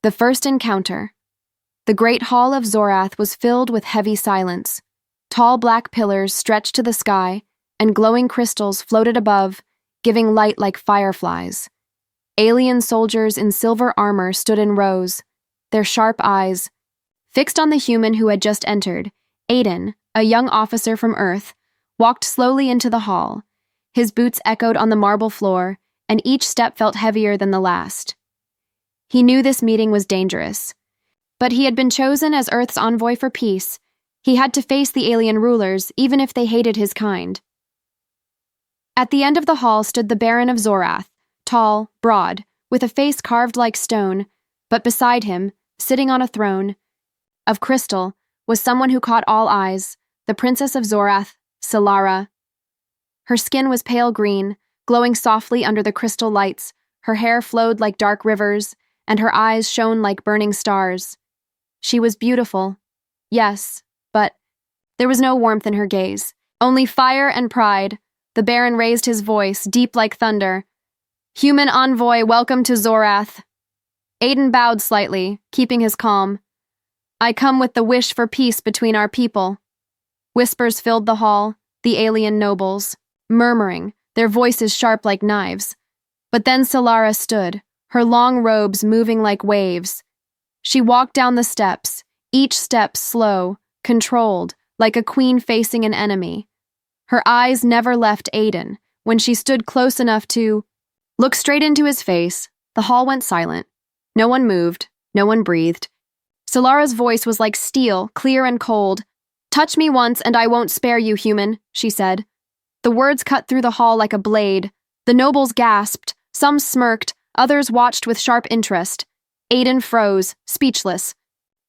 The first encounter. The great hall of Zorath was filled with heavy silence. Tall black pillars stretched to the sky, and glowing crystals floated above, giving light like fireflies. Alien soldiers in silver armor stood in rows, their sharp eyes fixed on the human who had just entered. Aiden, a young officer from Earth, walked slowly into the hall. His boots echoed on the marble floor, and each step felt heavier than the last. He knew this meeting was dangerous. But he had been chosen as Earth's envoy for peace. He had to face the alien rulers, even if they hated his kind. At the end of the hall stood the Baron of Zorath, tall, broad, with a face carved like stone, but beside him, sitting on a throne of crystal, was someone who caught all eyes, the Princess of Zorath, Solara. Her skin was pale green, glowing softly under the crystal lights. Her hair flowed like dark rivers, and her eyes shone like burning stars. She was beautiful, yes, but there was no warmth in her gaze, only fire and pride. The Baron raised his voice, deep like thunder. "Human envoy, welcome to Zorath." Aiden bowed slightly, keeping his calm. "I come with the wish for peace between our people." Whispers filled the hall, the alien nobles, murmuring, their voices sharp like knives. But then Solara stood, her long robes moving like waves. She walked down the steps, each step slow, controlled, like a queen facing an enemy. Her eyes never left Aiden. When she stood close enough to look straight into his face, the hall went silent. No one moved, no one breathed. Solara's voice was like steel, clear and cold. "Touch me once and I won't spare you, human," she said. The words cut through the hall like a blade. The nobles gasped, some smirked, others watched with sharp interest. Aiden froze, speechless.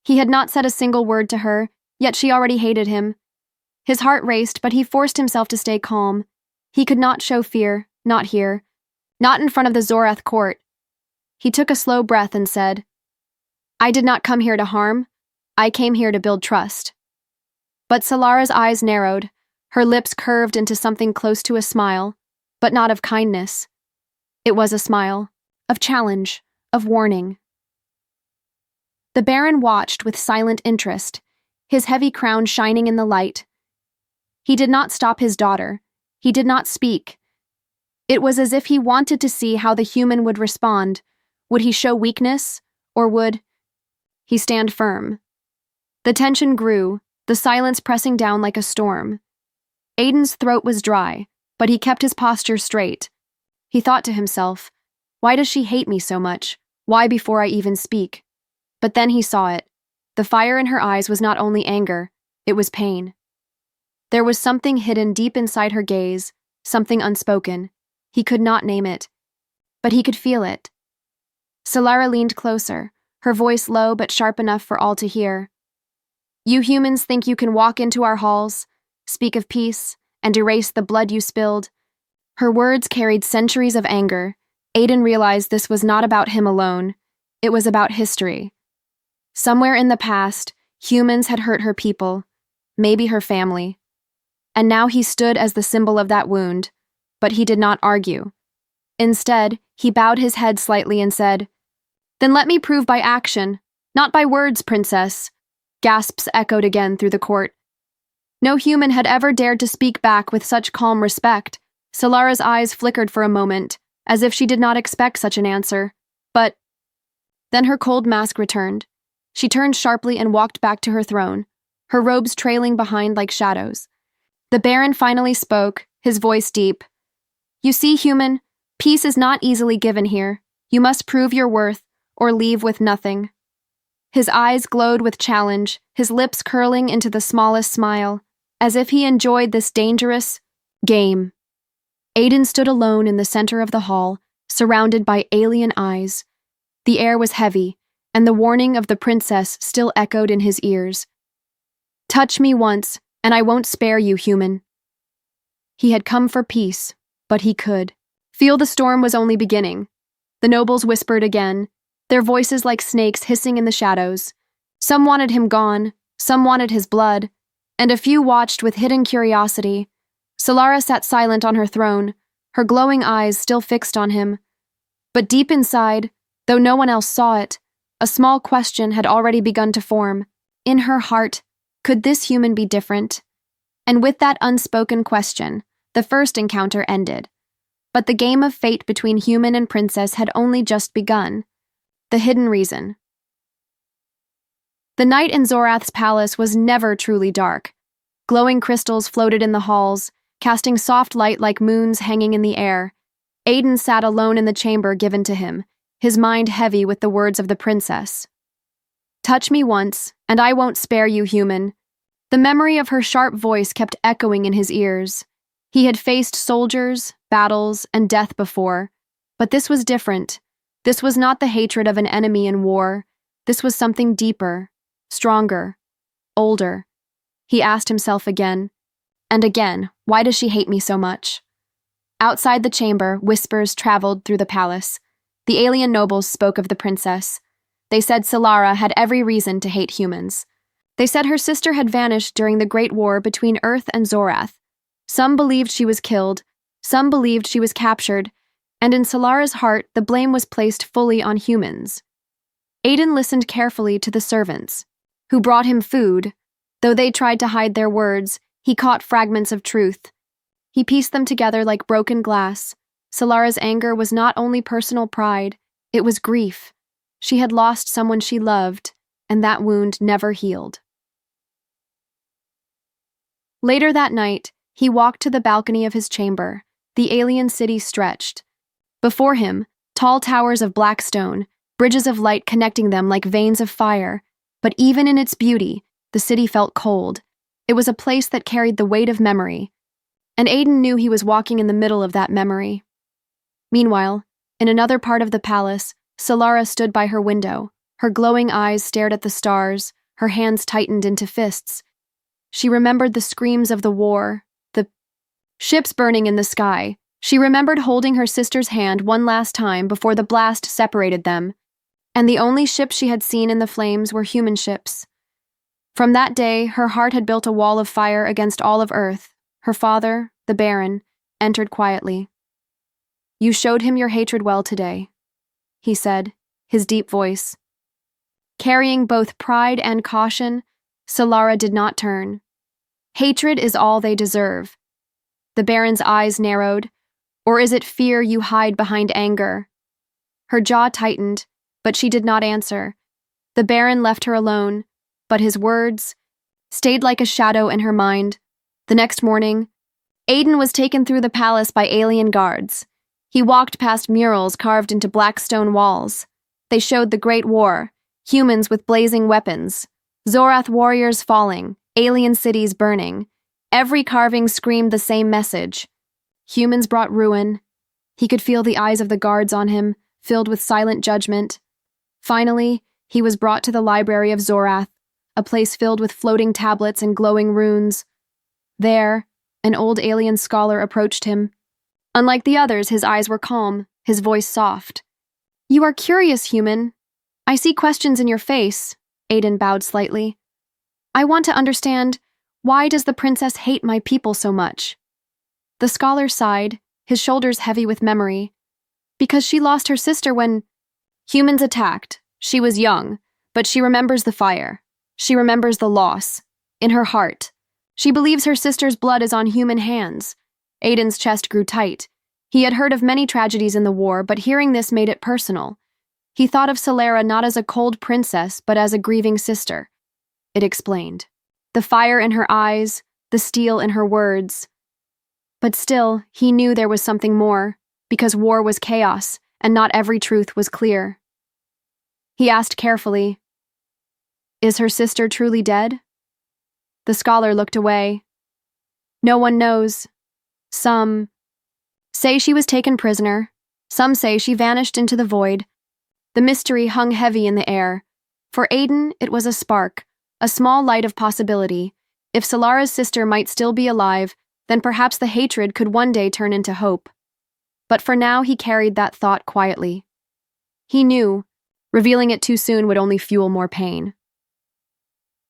He had not said a single word to her, yet she already hated him. His heart raced, but he forced himself to stay calm. He could not show fear, not here, not in front of the Zorath court. He took a slow breath and said, "I did not come here to harm. I came here to build trust." But Solara's eyes narrowed, her lips curved into something close to a smile, but not of kindness. It was a smile, of challenge, of warning. The Baron watched with silent interest, his heavy crown shining in the light. He did not stop his daughter. He did not speak. It was as if he wanted to see how the human would respond. Would he show weakness, or would he stand firm? The tension grew, the silence pressing down like a storm. Aiden's throat was dry, but he kept his posture straight. He thought to himself, "Why does she hate me so much? Why before I even speak?" But then he saw it. The fire in her eyes was not only anger, it was pain. There was something hidden deep inside her gaze, something unspoken. He could not name it, but he could feel it. Solara leaned closer, her voice low but sharp enough for all to hear. "You humans think you can walk into our halls, speak of peace, and erase the blood you spilled." Her words carried centuries of anger. Aiden realized this was not about him alone. It was about history. Somewhere in the past, humans had hurt her people, maybe her family. And now he stood as the symbol of that wound, but he did not argue. Instead, he bowed his head slightly and said, "Then let me prove by action, not by words, princess." Gasps echoed again through the court. No human had ever dared to speak back with such calm respect. Solara's eyes flickered for a moment, as if she did not expect such an answer. But then her cold mask returned. She turned sharply and walked back to her throne, her robes trailing behind like shadows. The Baron finally spoke, his voice deep. "You see, human, peace is not easily given here. You must prove your worth, or leave with nothing." His eyes glowed with challenge, his lips curling into the smallest smile, as if he enjoyed this dangerous game. Aiden stood alone in the center of the hall, surrounded by alien eyes. The air was heavy, and the warning of the princess still echoed in his ears. "Touch me once, and I won't spare you, human." He had come for peace, but he could feel the storm was only beginning. The nobles whispered again, their voices like snakes hissing in the shadows. Some wanted him gone, some wanted his blood, and a few watched with hidden curiosity. Solara sat silent on her throne, her glowing eyes still fixed on him. But deep inside, though no one else saw it, A small question had already begun to form. In her heart, could this human be different? And with that unspoken question, the first encounter ended. But the game of fate between human and princess had only just begun. The hidden reason. The night in Zorath's palace was never truly dark. Glowing crystals floated in the halls, casting soft light like moons hanging in the air. Aiden sat alone in the chamber given to him, his mind heavy with the words of the princess. "Touch me once, and I won't spare you, human." The memory of her sharp voice kept echoing in his ears. He had faced soldiers, battles, and death before, but this was different. This was not the hatred of an enemy in war. This was something deeper, stronger, older. He asked himself again and again, why does she hate me so much? Outside the chamber, whispers traveled through the palace. The alien nobles spoke of the princess. They said Solara had every reason to hate humans. They said her sister had vanished during the Great War between Earth and Zorath. Some believed she was killed, some believed she was captured, and in Solara's heart, the blame was placed fully on humans. Aiden listened carefully to the servants, who brought him food. Though they tried to hide their words, he caught fragments of truth. He pieced them together like broken glass. Solara's anger was not only personal pride, it was grief. She had lost someone she loved, and that wound never healed. Later that night, he walked to the balcony of his chamber. The alien city stretched. Before him, tall towers of black stone, bridges of light connecting them like veins of fire. But even in its beauty, the city felt cold. It was a place that carried the weight of memory, and Aiden knew he was walking in the middle of that memory. Meanwhile, in another part of the palace, Solara stood by her window. Her glowing eyes stared at the stars, her hands tightened into fists. She remembered the screams of the war, the ships burning in the sky. She remembered holding her sister's hand one last time before the blast separated them, and the only ships she had seen in the flames were human ships. From that day, her heart had built a wall of fire against all of Earth. Her father, the Baron, entered quietly. "You showed him your hatred well today," he said, his deep voice. Carrying both pride and caution, Solara did not turn. Hatred is all they deserve. The Baron's eyes narrowed. Or is it fear you hide behind anger? Her jaw tightened, but she did not answer. The Baron left her alone, but his words stayed like a shadow in her mind. The next morning, Aiden was taken through the palace by alien guards. He walked past murals carved into black stone walls. They showed the Great War, humans with blazing weapons, Zorath warriors falling, alien cities burning. Every carving screamed the same message. Humans brought ruin. He could feel the eyes of the guards on him, filled with silent judgment. Finally, he was brought to the library of Zorath, a place filled with floating tablets and glowing runes. There, an old alien scholar approached him. Unlike the others, his eyes were calm, his voice soft. "You are curious, human. I see questions in your face," Aiden bowed slightly. "I want to understand, why does the princess hate my people so much?" The scholar sighed, his shoulders heavy with memory. "Because she lost her sister when humans attacked. She was young, but she remembers the fire. She remembers the loss. In her heart. She believes her sister's blood is on human hands." Aiden's chest grew tight. He had heard of many tragedies in the war, but hearing this made it personal. He thought of Solara not as a cold princess, but as a grieving sister. It explained. The fire in her eyes, the steel in her words. But still, he knew there was something more, because war was chaos, and not every truth was clear. He asked carefully, "Is her sister truly dead?" The scholar looked away. "No one knows. Some say she was taken prisoner. Some say she vanished into the void." The mystery hung heavy in the air. For Aiden, it was a spark, a small light of possibility. If Solara's sister might still be alive, then perhaps the hatred could one day turn into hope. But for now, he carried that thought quietly. He knew, revealing it too soon would only fuel more pain.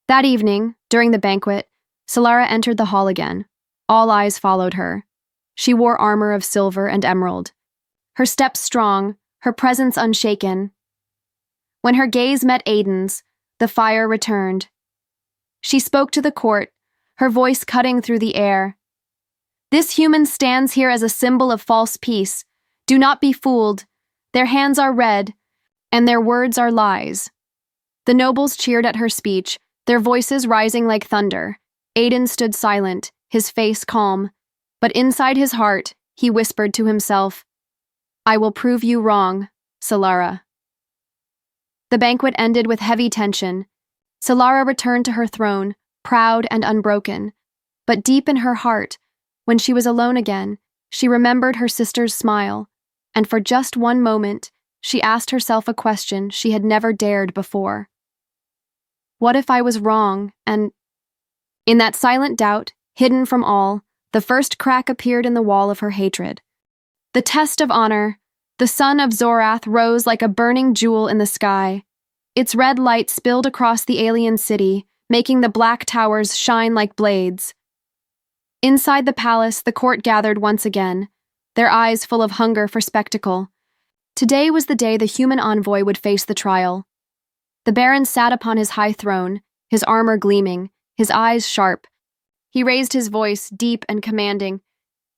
That evening, during the banquet, Solara entered the hall again. All eyes followed her. She wore armor of silver and emerald. Her steps strong, her presence unshaken. When her gaze met Aiden's, the fire returned. She spoke to the court, her voice cutting through the air. "This human stands here as a symbol of false peace. Do not be fooled. Their hands are red, and their words are lies." The nobles cheered at her speech, their voices rising like thunder. Aiden stood silent, his face calm, but inside his heart, he whispered to himself, "I will prove you wrong, Solara." The banquet ended with heavy tension. Solara returned to her throne, proud and unbroken. But deep in her heart, when she was alone again, she remembered her sister's smile, and for just one moment, she asked herself a question she had never dared before. What if I was wrong, and... In that silent doubt, hidden from all, the first crack appeared in the wall of her hatred. The test of honor, the sun of Zorath rose like a burning jewel in the sky. Its red light spilled across the alien city, making the black towers shine like blades. Inside the palace, the court gathered once again, their eyes full of hunger for spectacle. Today was the day the human envoy would face the trial. The Baron sat upon his high throne, his armor gleaming, his eyes sharp. He raised his voice, deep and commanding.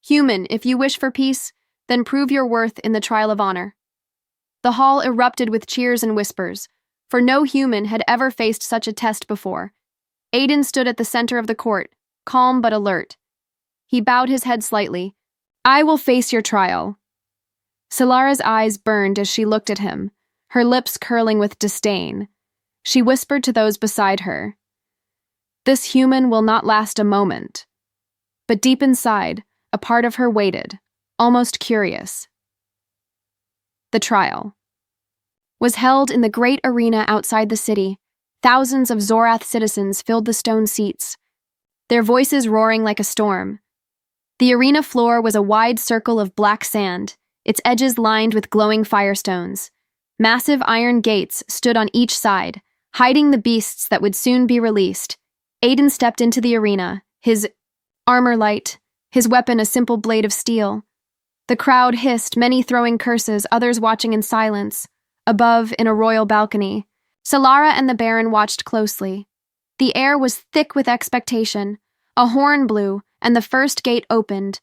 "Human, if you wish for peace, then prove your worth in the trial of honor." The hall erupted with cheers and whispers, for no human had ever faced such a test before. Aiden stood at the center of the court, calm but alert. He bowed his head slightly. "I will face your trial." Solara's eyes burned as she looked at him, her lips curling with disdain. She whispered to those beside her, "This human will not last a moment." But deep inside, a part of her waited, almost curious. The trial was held in the great arena outside the city. Thousands of Zorath citizens filled the stone seats, their voices roaring like a storm. The arena floor was a wide circle of black sand, its edges lined with glowing firestones. Massive iron gates stood on each side, hiding the beasts that would soon be released. Aiden stepped into the arena, his armor light, his weapon a simple blade of steel. The crowd hissed, many throwing curses, others watching in silence. Above, in a royal balcony, Solara and the Baron watched closely. The air was thick with expectation. A horn blew, and the first gate opened.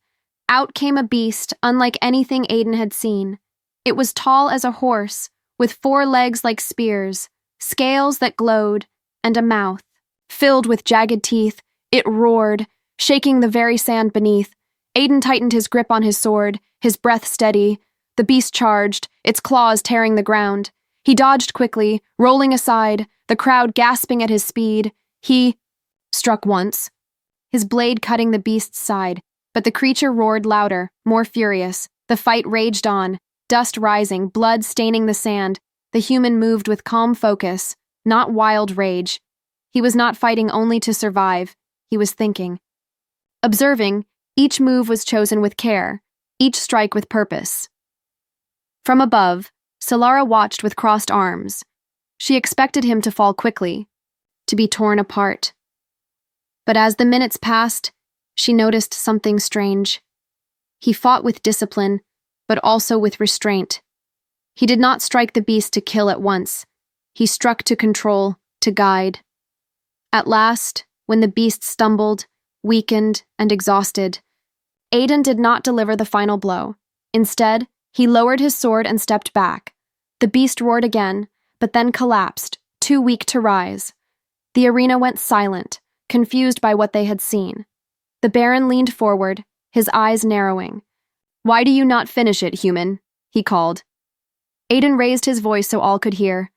Out came a beast unlike anything Aiden had seen. It was tall as a horse, with 4 legs like spears, scales that glowed, and a mouth filled with jagged teeth. It roared, shaking the very sand beneath. Aiden tightened his grip on his sword, his breath steady. The beast charged, its claws tearing the ground. He dodged quickly, rolling aside, the crowd gasping at his speed. He struck once, his blade cutting the beast's side, but the creature roared louder, more furious. The fight raged on, dust rising, blood staining the sand. The human moved with calm focus, not wild rage. He was not fighting only to survive, he was thinking. Observing, each move was chosen with care, each strike with purpose. From above, Solara watched with crossed arms. She expected him to fall quickly, to be torn apart. But as the minutes passed, she noticed something strange. He fought with discipline, but also with restraint. He did not strike the beast to kill at once. He struck to control, to guide. At last, when the beast stumbled, weakened, and exhausted, Aiden did not deliver the final blow. Instead, he lowered his sword and stepped back. The beast roared again, but then collapsed, too weak to rise. The arena went silent, confused by what they had seen. The Baron leaned forward, his eyes narrowing. "Why do you not finish it, human?" he called. Aiden raised his voice so all could hear.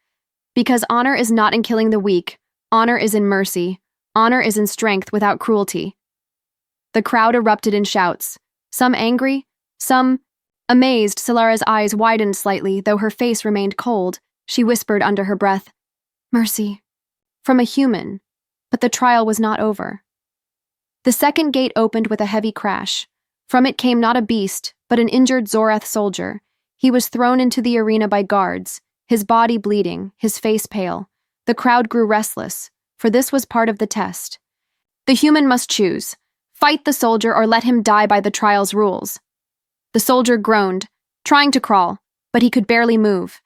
"Because honor is not in killing the weak. Honor is in mercy. Honor is in strength without cruelty." The crowd erupted in shouts, some angry, some amazed. Solara's eyes widened slightly, though her face remained cold. She whispered under her breath, "Mercy," from a human, but the trial was not over. The second gate opened with a heavy crash. From it came not a beast, but an injured Zorath soldier. He was thrown into the arena by guards, his body bleeding, his face pale. The crowd grew restless, for this was part of the test. The human must choose: fight the soldier or let him die by the trial's rules. The soldier groaned, trying to crawl, but he could barely move.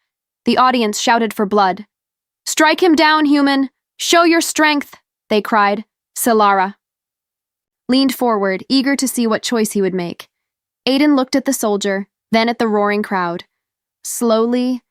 The audience shouted for blood. "Strike him down, human! Show your strength!" they cried. Solara leaned forward, eager to see what choice he would make. Aiden looked at the soldier, then at the roaring crowd. Slowly,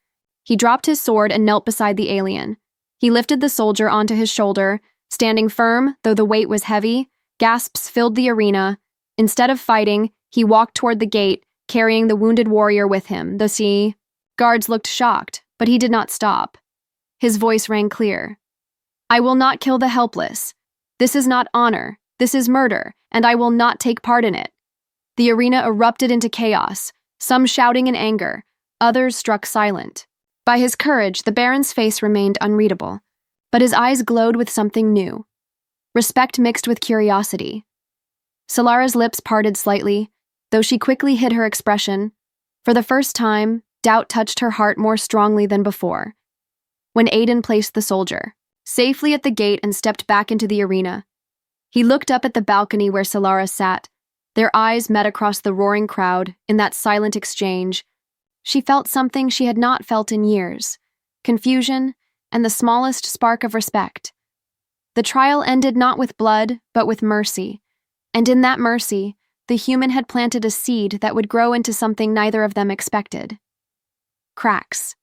he dropped his sword and knelt beside the alien. He lifted the soldier onto his shoulder, standing firm, though the weight was heavy. Gasps filled the arena. Instead of fighting, he walked toward the gate, carrying the wounded warrior with him. The guards looked shocked, but he did not stop. His voice rang clear. "I will not kill the helpless. This is not honor. This is murder, and I will not take part in it." The arena erupted into chaos, some shouting in anger, others struck silent. By his courage, the Baron's face remained unreadable, but his eyes glowed with something new. Respect mixed with curiosity. Solara's lips parted slightly, though she quickly hid her expression. For the first time, doubt touched her heart more strongly than before. When Aiden placed the soldier safely at the gate and stepped back into the arena, he looked up at the balcony where Solara sat. Their eyes met across the roaring crowd in that silent exchange. She felt something she had not felt in years, confusion and the smallest spark of respect. The trial ended not with blood, but with mercy, and in that mercy, the human had planted a seed that would grow into something neither of them expected. Cracks.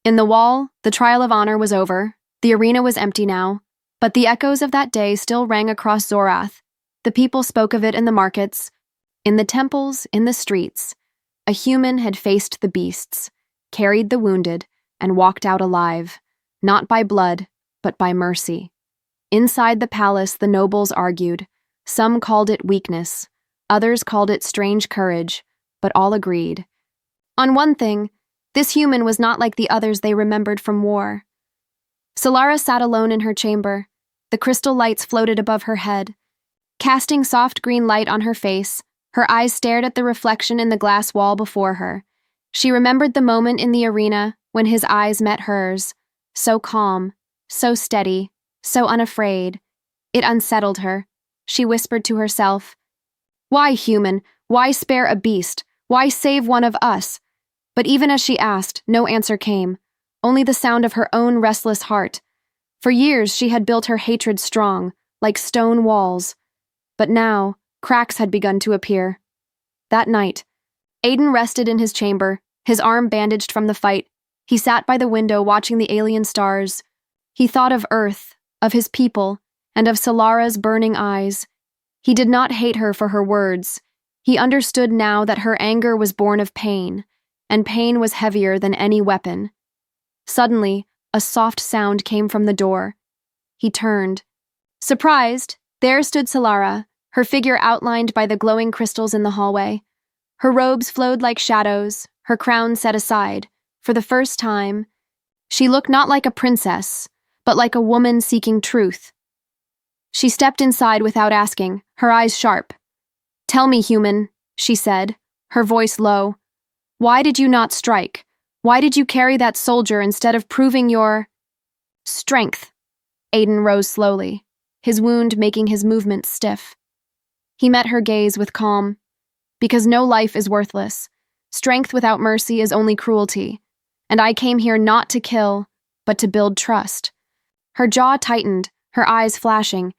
In the wall, the trial of honor was over. The arena was empty now, but the echoes of that day still rang across Zorath. The people spoke of it in the markets, in the temples, in the streets. A human had faced the beasts, carried the wounded, and walked out alive, not by blood, but by mercy. Inside the palace, the nobles argued. Some called it weakness, others called it strange courage, but all agreed. On one thing, this human was not like the others they remembered from war. Solara sat alone in her chamber. The crystal lights floated above her head. Casting soft green light on her face, her eyes stared at the reflection in the glass wall before her. She remembered the moment in the arena when his eyes met hers, so calm, so steady, so unafraid. It unsettled her. She whispered to herself, "Why, human? Why spare a beast? Why save one of us?" But even as she asked, no answer came, only the sound of her own restless heart. For years she had built her hatred strong, like stone walls. But now, cracks had begun to appear. That night, Aiden rested in his chamber, his arm bandaged from the fight. He sat by the window watching the alien stars. He thought of Earth, of his people, and of Solara's burning eyes. He did not hate her for her words. He understood now that her anger was born of pain, and pain was heavier than any weapon. Suddenly, a soft sound came from the door. He turned. Surprised, there stood Solara, her figure outlined by the glowing crystals in the hallway. Her robes flowed like shadows, her crown set aside. For the first time, she looked not like a princess, but like a woman seeking truth. She stepped inside without asking, her eyes sharp. "Tell me, human," she said, her voice low. "Why did you not strike? Why did you carry that soldier instead of proving your strength?" Aiden rose slowly, his wound making his movements stiff. He met her gaze with calm. "Because no life is worthless. Strength without mercy is only cruelty. And I came here not to kill, but to build trust." Her jaw tightened, her eyes flashing.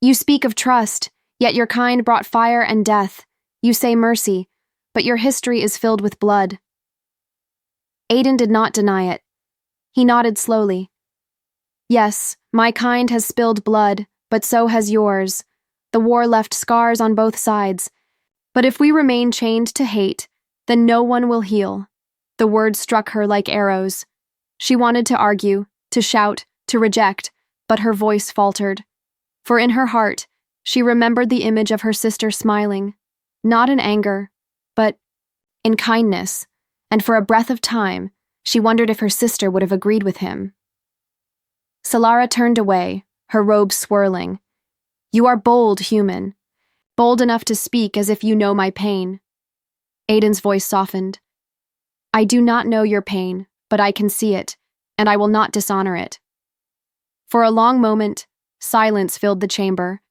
"You speak of trust, yet your kind brought fire and death. You say mercy, but your history is filled with blood." Aiden did not deny it. He nodded slowly. "Yes, my kind has spilled blood, but so has yours. The war left scars on both sides. But if we remain chained to hate, then no one will heal." The words struck her like arrows. She wanted to argue, to shout, to reject, but her voice faltered. For in her heart, she remembered the image of her sister smiling, not in anger, but in kindness, and for a breath of time, she wondered if her sister would have agreed with him. Solara turned away, her robe swirling. "You are bold, human. Bold enough to speak as if you know my pain." Aiden's voice softened. "I do not know your pain, but I can see it, and I will not dishonor it." For a long moment, silence filled the chamber.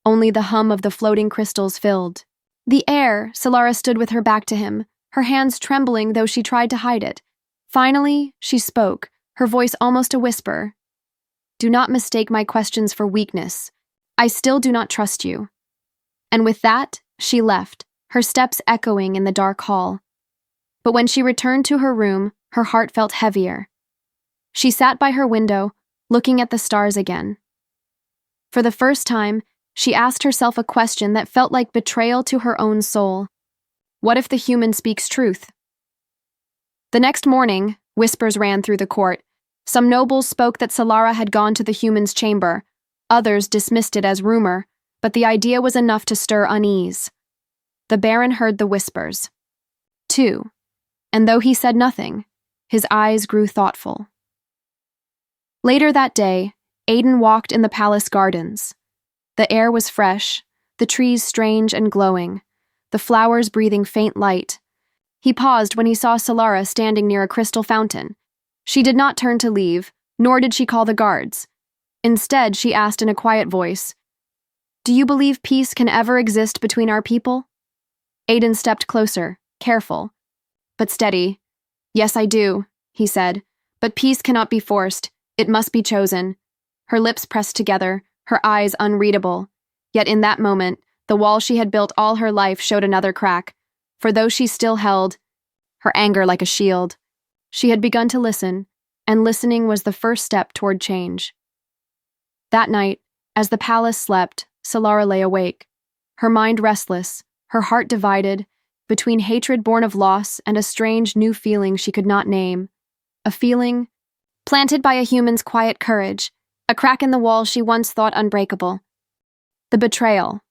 Only the hum of the floating crystals filled the air. Solara stood with her back to him, her hands trembling though she tried to hide it. Finally, she spoke, her voice almost a whisper. Do not mistake my questions for weakness. I still do not trust you. And with that, she left, her steps echoing in the dark hall. But when she returned to her room, her heart felt heavier. She sat by her window, looking at the stars again. For the first time, she asked herself a question that felt like betrayal to her own soul. What if the human speaks truth? The next morning, whispers ran through the court. Some nobles spoke that Solara had gone to the human's chamber. Others dismissed it as rumor, but the idea was enough to stir unease. The Baron heard the whispers. 2. And though he said nothing, his eyes grew thoughtful. Later that day, Aidan walked in the palace gardens. The air was fresh, the trees strange and glowing, the flowers breathing faint light. He paused when he saw Solara standing near a crystal fountain. She did not turn to leave, nor did she call the guards. Instead, she asked in a quiet voice, Do you believe peace can ever exist between our people? Aidan stepped closer, careful, but steady. Yes, I do, he said, but peace cannot be forced. It must be chosen. Her lips pressed together, her eyes unreadable. Yet in that moment, the wall she had built all her life showed another crack. For though she still held her anger like a shield, she had begun to listen, and listening was the first step toward change. That night, as the palace slept, Solara lay awake, her mind restless, her heart divided, between hatred born of loss and a strange new feeling she could not name. A feeling planted by a human's quiet courage, a crack in the wall she once thought unbreakable. The betrayal.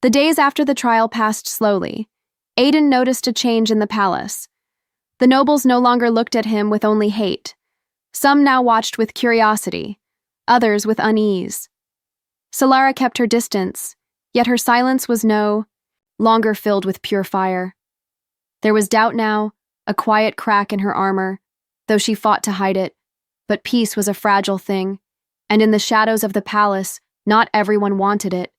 The days after the trial passed slowly. Aidan noticed a change in the palace. The nobles no longer looked at him with only hate. Some now watched with curiosity, others with unease. Solara kept her distance, yet her silence was no longer filled with pure fire. There was doubt now, a quiet crack in her armor, though she fought to hide it. But peace was a fragile thing, and in the shadows of the palace, not everyone wanted it.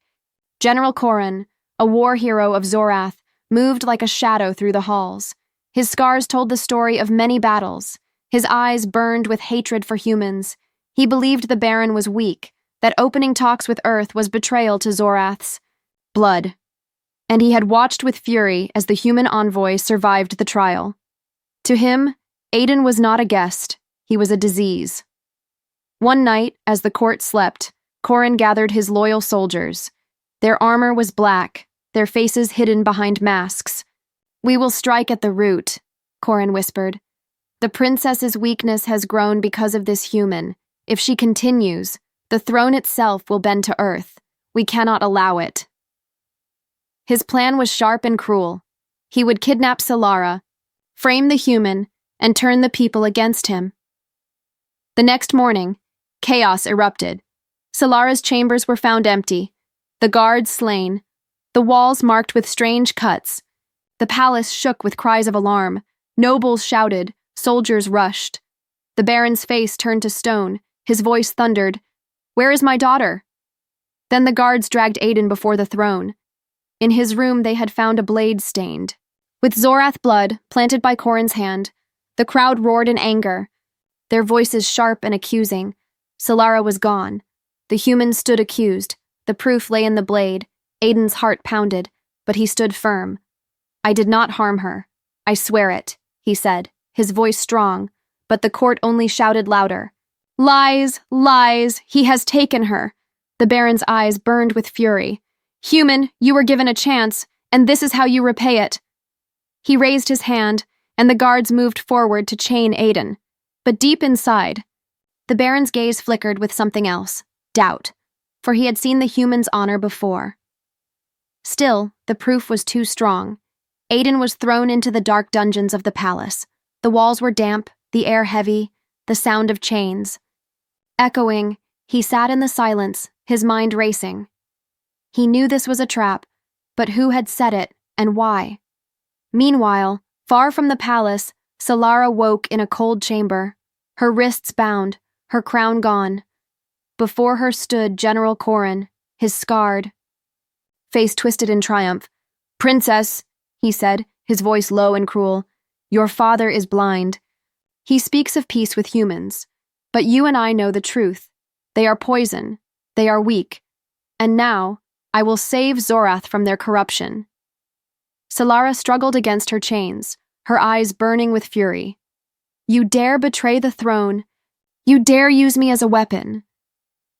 General Corin, a war hero of Zorath, moved like a shadow through the halls. His scars told the story of many battles. His eyes burned with hatred for humans. He believed the Baron was weak, that opening talks with Earth was betrayal to Zorath's blood. And he had watched with fury as the human envoy survived the trial. To him, Aidan was not a guest, he was a disease. One night, as the court slept, Corin gathered his loyal soldiers. Their armor was black, their faces hidden behind masks. We will strike at the root, Corin whispered. The princess's weakness has grown because of this human. If she continues, the throne itself will bend to earth. We cannot allow it. His plan was sharp and cruel. He would kidnap Solara, frame the human, and turn the people against him. The next morning, chaos erupted. Solara's chambers were found empty, the guards slain, the walls marked with strange cuts. The palace shook with cries of alarm. Nobles shouted, soldiers rushed. The Baron's face turned to stone, his voice thundered, Where is my daughter? Then the guards dragged Aidan before the throne. In his room they had found a blade stained. With Zorath blood, planted by Corin's hand, the crowd roared in anger, their voices sharp and accusing. Solara was gone. The human stood accused. The proof lay in the blade. Aidan's heart pounded, but he stood firm. I did not harm her. I swear it, he said, his voice strong, but the court only shouted louder. Lies, lies, he has taken her. The Baron's eyes burned with fury. Human, you were given a chance, and this is how you repay it. He raised his hand, and the guards moved forward to chain Aidan. But deep inside, the Baron's gaze flickered with something else, doubt, for he had seen the human's honor before. Still, the proof was too strong. Aidan was thrown into the dark dungeons of the palace. The walls were damp, the air heavy, the sound of chains. Echoing, he sat in the silence, his mind racing. He knew this was a trap, but who had set it, and why? Meanwhile, far from the palace, Solara woke in a cold chamber, her wrists bound, her crown gone. Before her stood General Corin, his scarred face twisted in triumph. Princess, he said, his voice low and cruel, Your father is blind. He speaks of peace with humans, but you and I know the truth. They are poison. They are weak. And now, I will save Zorath from their corruption." Solara struggled against her chains, her eyes burning with fury. "You dare betray the throne. You dare use me as a weapon."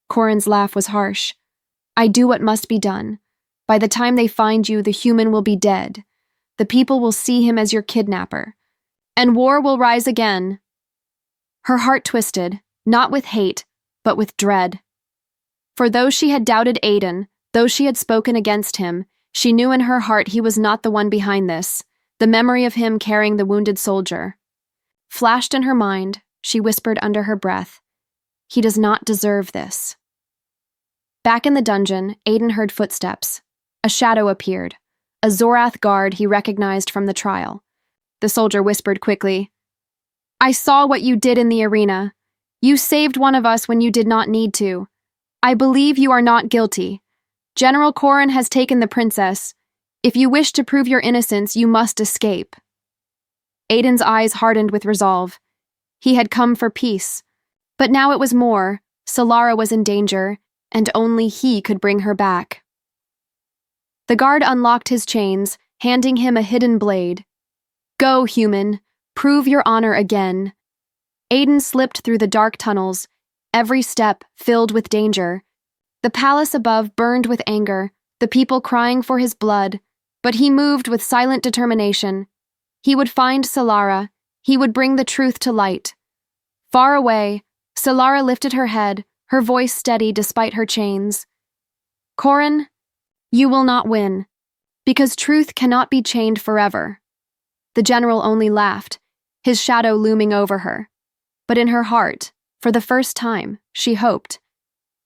Corin's laugh was harsh. "I do what must be done. By the time they find you, the human will be dead. The people will see him as your kidnapper. And war will rise again." Her heart twisted, not with hate, but with dread. For though she had doubted Aiden, though she had spoken against him, she knew in her heart he was not the one behind this. The memory of him carrying the wounded soldier flashed in her mind. She whispered under her breath, "He does not deserve this." Back in the dungeon, Aiden heard footsteps. A shadow appeared, a Zorath guard he recognized from the trial. The soldier whispered quickly, "I saw what you did in the arena. You saved one of us when you did not need to. I believe you are not guilty. General Corin has taken the princess. If you wish to prove your innocence, you must escape." Aiden's eyes hardened with resolve. He had come for peace. But now it was more. Solara was in danger, and only he could bring her back. The guard unlocked his chains, handing him a hidden blade. "Go, human. Prove your honor again." Aiden slipped through the dark tunnels, every step filled with danger. The palace above burned with anger, the people crying for his blood, but he moved with silent determination. He would find Solara. He would bring the truth to light. Far away, Solara lifted her head, her voice steady despite her chains. "Corin, you will not win, because truth cannot be chained forever." The general only laughed, his shadow looming over her. But in her heart, for the first time, she hoped.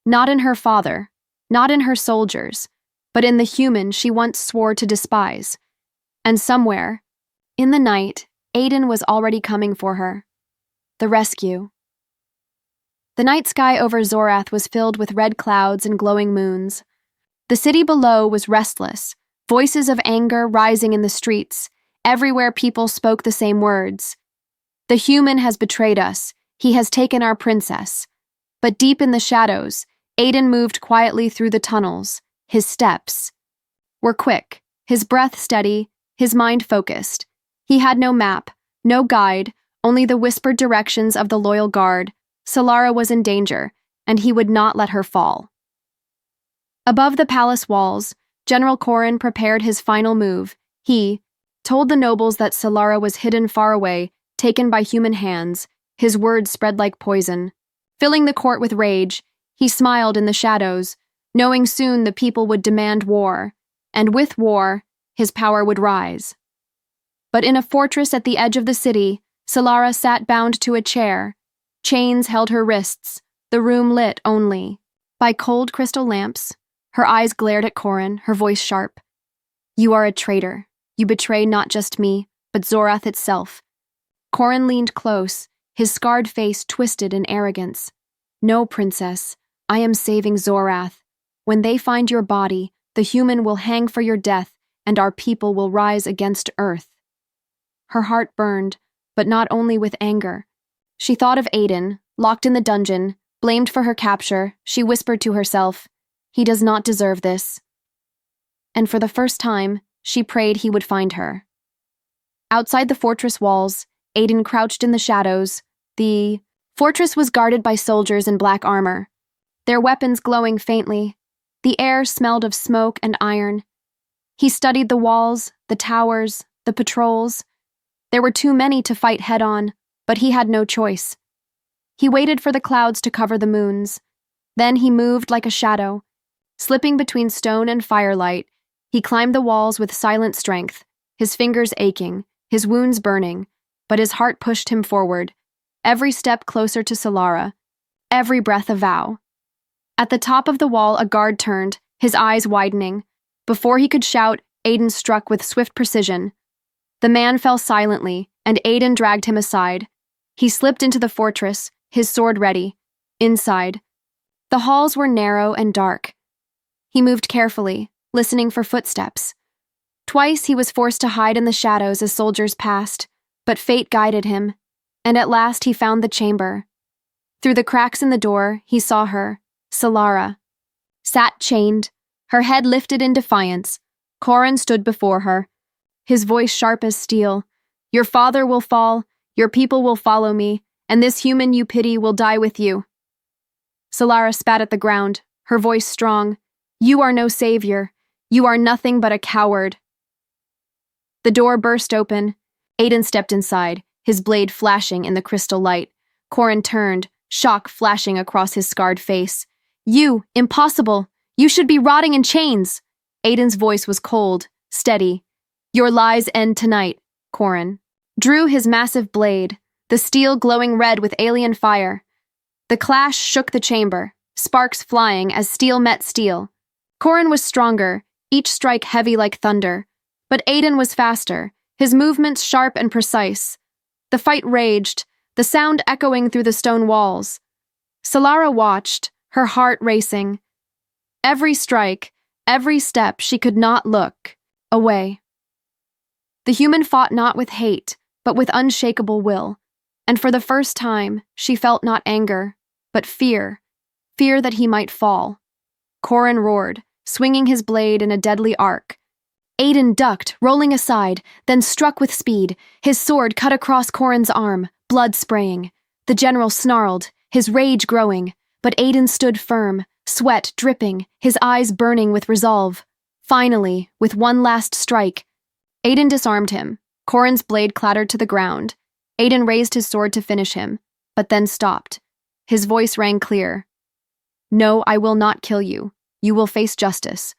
Not in her father, not in her soldiers, but in the human she once swore to despise. And somewhere, in the night, Aiden was already coming for her. The rescue. The night sky over Zorath was filled with red clouds and glowing moons. The city below was restless, voices of anger rising in the streets. Everywhere people spoke the same words. "The human has betrayed us. He has taken our princess." But deep in the shadows, Aiden moved quietly through the tunnels. His steps were quick, his breath steady, his mind focused. He had no map, no guide, only the whispered directions of the loyal guard. Solara was in danger, and he would not let her fall. Above the palace walls, General Corin prepared his final move. He told the nobles that Solara was hidden far away, taken by human hands. His words spread like poison. Filling the court with rage, he smiled in the shadows, knowing soon the people would demand war, and with war, his power would rise. But in a fortress at the edge of the city, Solara sat bound to a chair. Chains held her wrists, the room lit only by cold crystal lamps. Her eyes glared at Corin, her voice sharp. "You are a traitor. You betray not just me, but Zorath itself." Corin leaned close, his scarred face twisted in arrogance. "No, princess, I am saving Zorath. When they find your body, the human will hang for your death, and our people will rise against Earth." Her heart burned, but not only with anger. She thought of Aiden, locked in the dungeon, blamed for her capture. She whispered to herself, "He does not deserve this." And for the first time, she prayed he would find her. Outside the fortress walls, Aiden crouched in the shadows. The fortress was guarded by soldiers in black armor, their weapons glowing faintly. The air smelled of smoke and iron. He studied the walls, the towers, the patrols. There were too many to fight head-on, but he had no choice. He waited for the clouds to cover the moons. Then he moved like a shadow. Slipping between stone and firelight, he climbed the walls with silent strength, his fingers aching, his wounds burning, but his heart pushed him forward, every step closer to Solara, every breath a vow. At the top of the wall, a guard turned, his eyes widening. Before he could shout, Aiden struck with swift precision. The man fell silently, and Aiden dragged him aside. He slipped into the fortress, his sword ready. Inside, the halls were narrow and dark. He moved carefully, listening for footsteps. Twice he was forced to hide in the shadows as soldiers passed, But fate guided him, and at last he found the chamber. Through the cracks in the door, he saw her, Solara, sat chained, her head lifted in defiance. Corin stood before her, his voice sharp as steel. Your father will fall, your people will follow me, and this human you pity will die with you. Solara spat at the ground, her voice strong. You are no savior. You are nothing but a coward. The door burst open. Aiden stepped inside, his blade flashing in the crystal light. Corin turned, shock flashing across his scarred face. You, impossible! You should be rotting in chains! Aiden's voice was cold, steady. Your lies end tonight, Corin drew his massive blade, the steel glowing red with alien fire. The clash shook the chamber, sparks flying as steel met steel. Corin was stronger, each strike heavy like thunder. But Aiden was faster, his movements sharp and precise. The fight raged, the sound echoing through the stone walls. Solara watched, her heart racing. Every strike, every step, she could not look away. The human fought not with hate, but with unshakable will. And for the first time, she felt not anger, but fear that he might fall. Corin roared, swinging his blade in a deadly arc. Aiden ducked, rolling aside, then struck with speed. His sword cut across Corin's arm, blood spraying. The general snarled, his rage growing, but Aiden stood firm, sweat dripping, his eyes burning with resolve. Finally, with one last strike, Aiden disarmed him. Corin's blade clattered to the ground. Aiden raised his sword to finish him, but then stopped. His voice rang clear. No, I will not kill you. You will face justice.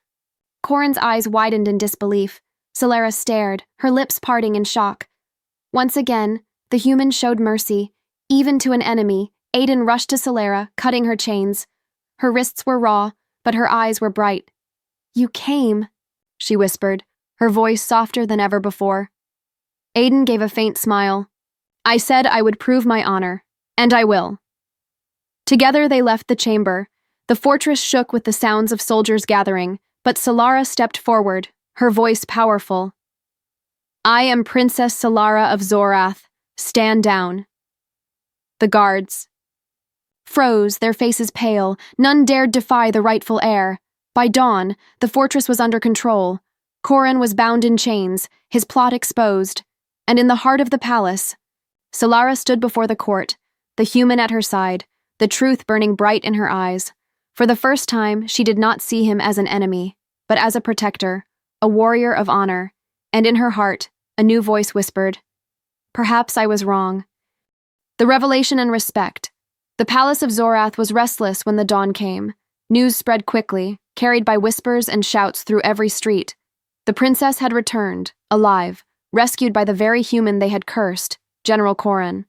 Corin's eyes widened in disbelief. Solara stared, her lips parting in shock. Once again, the human showed mercy. Even to an enemy, Aiden rushed to Solara, cutting her chains. Her wrists were raw, but her eyes were bright. You came, she whispered, her voice softer than ever before. Aiden gave a faint smile. I said I would prove my honor, and I will. Together they left the chamber. The fortress shook with the sounds of soldiers gathering, but Solara stepped forward, her voice powerful. I am Princess Solara of Zorath. Stand down. The guards froze, their faces pale. None dared defy the rightful heir. By dawn, the fortress was under control. Corin was bound in chains, his plot exposed. And in the heart of the palace, Solara stood before the court, the human at her side, the truth burning bright in her eyes. For the first time, she did not see him as an enemy, but as a protector, a warrior of honor. And in her heart, a new voice whispered, Perhaps I was wrong. The revelation and respect. The palace of Zorath was restless when the dawn came. News spread quickly, carried by whispers and shouts through every street. The princess had returned, alive, rescued by the very human they had cursed, General Corin.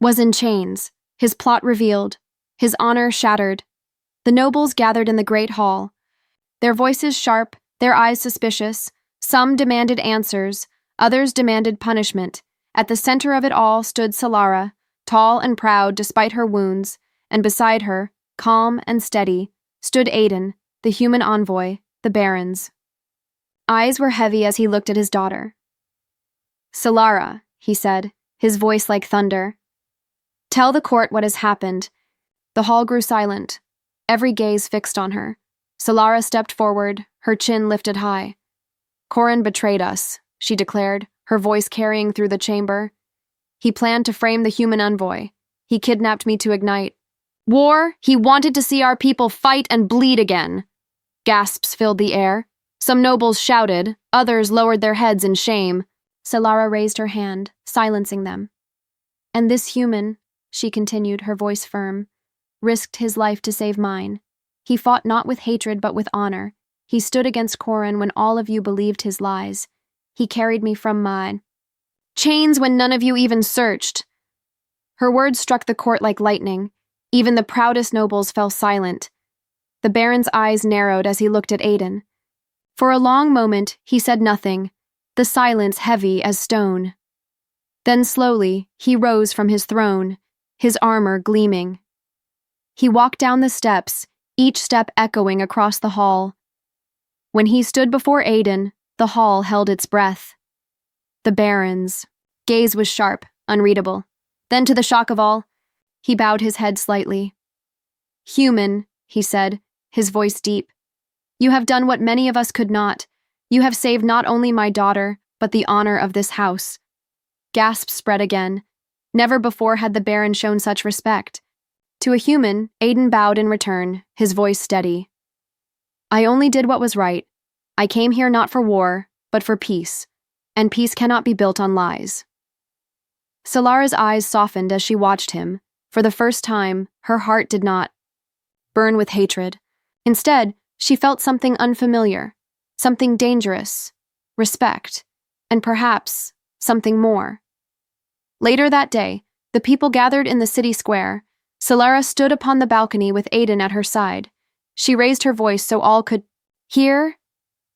Was in chains, his plot revealed, his honor shattered. The nobles gathered in the great hall, their voices sharp, their eyes suspicious. Some demanded answers, others demanded punishment. At the center of it all stood Solara, tall and proud despite her wounds, and beside her, calm and steady, stood Aiden, the human envoy, the barons. Eyes were heavy as he looked at his daughter. Solara, he said, his voice like thunder. Tell the court what has happened. The hall grew silent, every gaze fixed on her. Solara stepped forward, her chin lifted high. Corin betrayed us, she declared, her voice carrying through the chamber. He planned to frame the human envoy. He kidnapped me to ignite war. He wanted to see our people fight and bleed again. Gasps filled the air. Some nobles shouted, others lowered their heads in shame. Solara raised her hand, silencing them. And this human, she continued, her voice firm, risked his life to save mine. He fought not with hatred but with honor. He stood against Corin when all of you believed his lies. He carried me from mine chains when none of you even searched. Her words struck the court like lightning. Even the proudest nobles fell silent. The baron's eyes narrowed as he looked at Aiden. For a long moment, he said nothing, the silence heavy as stone. Then slowly, he rose from his throne, his armor gleaming. He walked down the steps, each step echoing across the hall. When he stood before Aiden, the hall held its breath. The barons gaze was sharp, unreadable. Then, to the shock of all, he bowed his head slightly. "Human," he said, his voice deep. "You have done what many of us could not. You have saved not only my daughter, but the honor of this house." Gasps spread again. Never before had the Baron shown such respect. To a human, Aiden bowed in return, his voice steady. "I only did what was right. I came here not for war, but for peace, and peace cannot be built on lies." Solara's eyes softened as she watched him. For the first time, her heart did not burn with hatred. Instead, she felt something unfamiliar, something dangerous, respect, and perhaps something more. Later that day, the people gathered in the city square. Solara stood upon the balcony with Aiden at her side. She raised her voice so all could hear.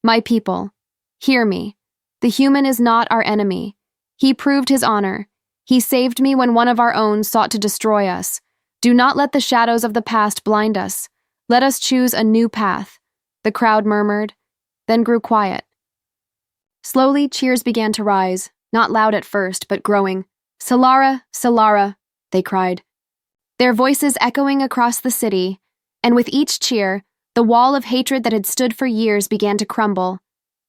"My people, hear me. The human is not our enemy. He proved his honor. He saved me when one of our own sought to destroy us. Do not let the shadows of the past blind us. Let us choose a new path." The crowd murmured, then grew quiet. Slowly, cheers began to rise, not loud at first, but growing. "Solara, Solara," they cried, their voices echoing across the city, and with each cheer, the wall of hatred that had stood for years began to crumble.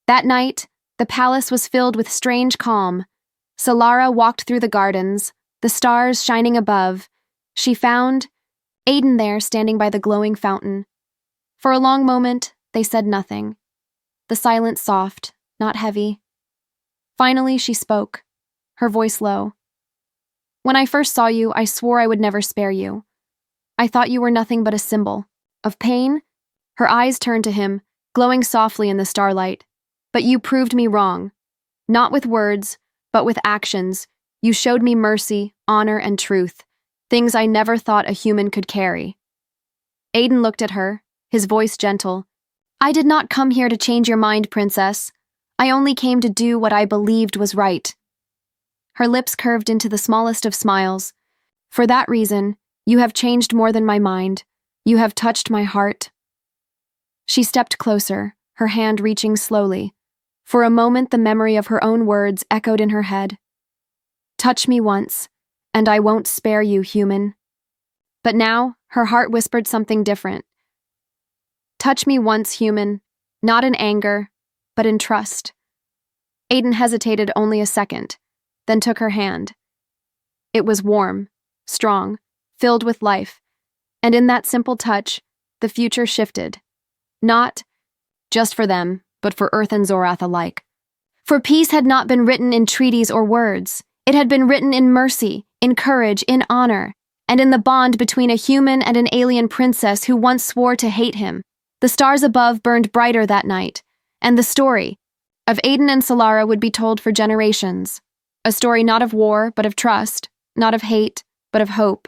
That night, the palace was filled with strange calm. Solara walked through the gardens, the stars shining above. She found Aiden there standing by the glowing fountain. For a long moment, they said nothing. The silence soft, not heavy. Finally, she spoke, her voice low. "When I first saw you, I swore I would never spare you. I thought you were nothing but a symbol of pain." Her eyes turned to him, glowing softly in the starlight. "But you proved me wrong. Not with words, but with actions. You showed me mercy, honor, and truth, things I never thought a human could carry." Aiden looked at her, his voice gentle. "I did not come here to change your mind, princess. I only came to do what I believed was right." Her lips curved into the smallest of smiles. "For that reason, you have changed more than my mind. You have touched my heart." She stepped closer, her hand reaching slowly. For a moment, the memory of her own words echoed in her head. "Touch me once, and I won't spare you, human." But now, her heart whispered something different. "Touch me once, human, not in anger, but in trust." Aiden hesitated only a second, then took her hand. It was warm, strong, filled with life, and in that simple touch, the future shifted. Not just for them, but for Earth and Zorath alike. For peace had not been written in treaties or words. It had been written in mercy, in courage, in honor, and in the bond between a human and an alien princess who once swore to hate him. The stars above burned brighter that night, and the story of Aiden and Solara would be told for generations. A story not of war, but of trust, not of hate, but of hope.